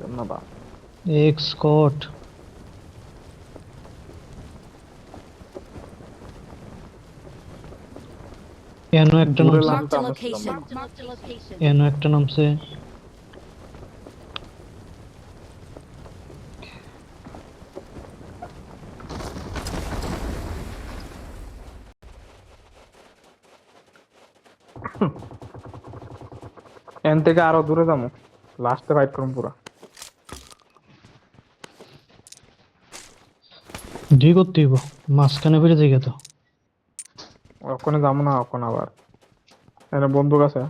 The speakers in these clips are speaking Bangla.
ধন্যবাদ। एक स्कॉट এনো একটা দূরে নামছে লামটা Marked a আমরা ছিলাম location. না। Marked a location. এনো একটা নামছে এন থেকে আরো দূরে যাবো, লাস্টে ফাইট করুম পুরা। দুই করতে হইব মাঝখানে ফিরে যাই তো ওখানে যাবো না, ওখানে আবার এখানে বন্দুক আছে,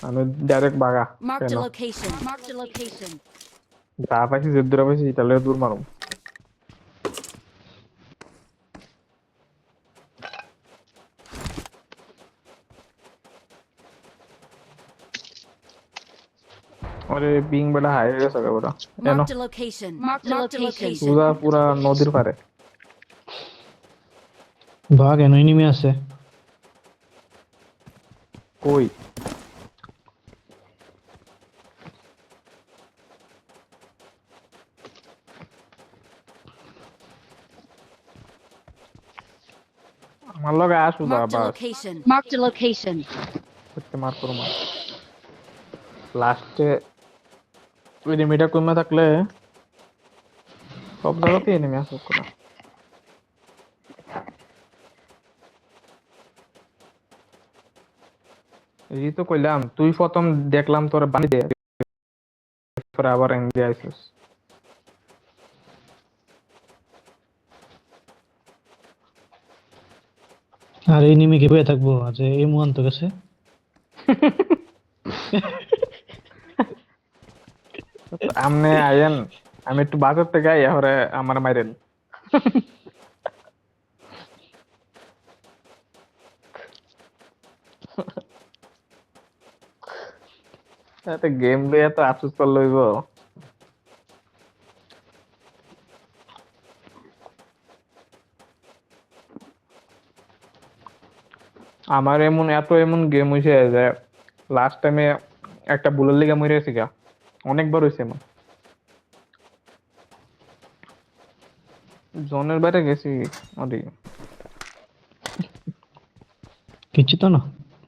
আমি ডাইরেক্ট বাগা। Marked কেন a location. Marked a location. যা পাইছি যে দূরে পাইছি তাহলে দূর মারুম। আরে বিং বেটা হাই হয়ে গেছে ওটা। কেন Marked a location. Marked a location. পুরা পুরা নদীর পারে। ভাগ এনো এনিমি আছে কই আমার লগে আসু যা Marked a bus, location. Marked a location. করতে মার করো মার। লাস্টে এনিমিটা কমে থাকলে সব জায়গাতেই এনিমি আছে কোনো। এই তো কইলাম তুই প্রথম দেখলাম তোর বানি দে, পরে আবার এনডি আইছিস। আর এনিমি কি বয়ে থাকবো আজ এই মুহান তো গেছে আমনে আইয়েন, আমি একটু বাজার থেকে আই এবারে আমার মাইরেন। এত গেম লইয়া তো আফসোস কর লইব। আমার এমন গেম হইছে যে লাস্ট টাইমে একটা বুলের লিগা মরে গেছি গা, অনেকবার হইছে এমন। জোনের বাইরে গেছি ওদি। কিছু তো না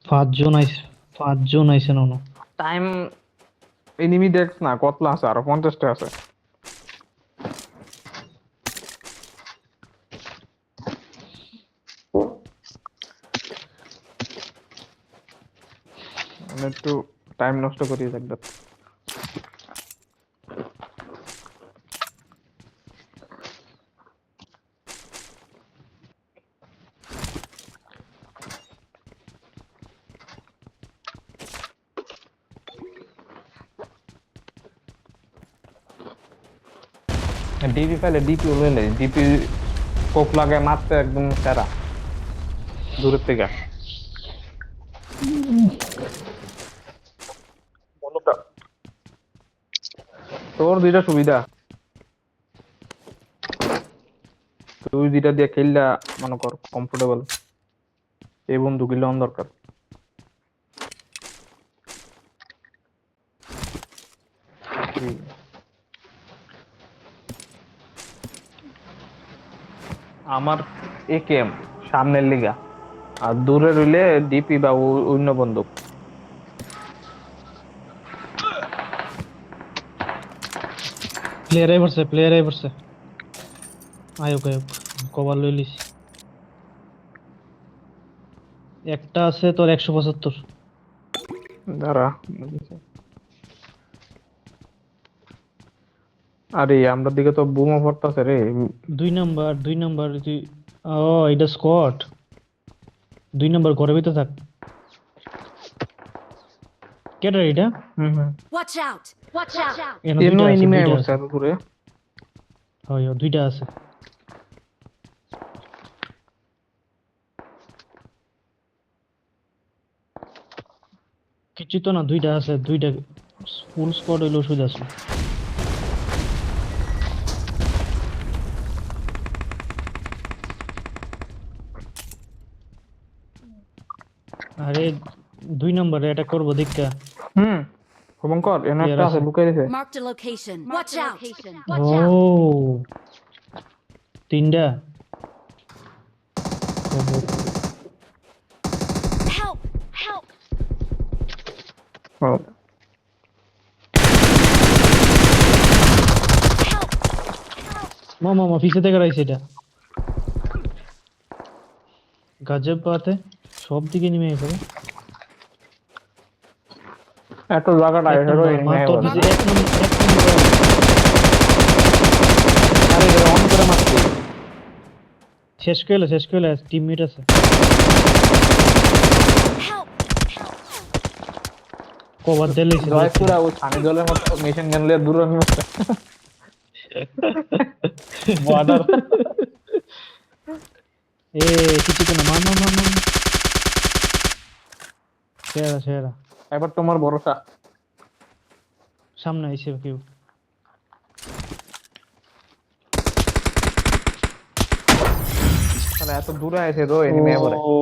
পাঁচজন আইছে না টাইম এনিমি দেখছ না কতলা আছে, আরো 50টা আছে। আমি একটু টাইম নষ্ট করি একদম। ডিপি ফেলে ডিপি উড়লে ডিপি কোপ লাগে মারতে একদম সেরা দূরের থেকে। তোর দুইটা সুবিধা, তুই দুইটা দিয়ে খেললা মনে কর কমফোর্টেবল, এই বন্ধু গিলে অন দরকার। আমার একেএম সামনের লিগা, আর দূরে রইলে ডিপি বা অন্য বন্দুক। প্লেয়ার আই পড়ছে আয়োগ কভার লই লিস একটা আছে তোর 175 দাঁড়া, আরে আমরা দিকে তো বুমা পড়তাছে রে। দুই নাম্বার ও এটা স্কোয়াড 2 নাম্বার ঘরের ভিতরে থাক কেডা এটা Watch out. Watch out. এনো এনো দুইটা আছে এনিমি দুইটা বসে আছে এত দূরে। হয় দুইটা আছে কিছু তো না দুইটা আছে দুইটা ফুল স্কোয়াড হইলো ওষুধ আছে আরে 2 নাম্বারে এটা করবো দেখা শুভঙ্কর এনে Here একটা আছে আছে। লুকাই দিছে Marked a location. Watch out. ও তিনটা Help. Help. ও, Help. মামা পিছে থেকে রাইছে এটা গজব পাতে সব দিকে নেমে গেছে এত জায়গাটা এক এসে নম্বর, রয়ে মা তোর নেই পিছে এক নম্বর আরে এটা অন করে মারছি শেষ করলে টিমমেট আছে Help. কভার দিলে জয়পুরা ওই পানি জলের মতো মেশিন গান লিয়ে দূর আমি বর্ডার এ কিছু তো না মা সেরা এবার তোমার ভরসা সামনে আইছে কেউ মানে এত দূরে আছে তো এনিমি এবারে ও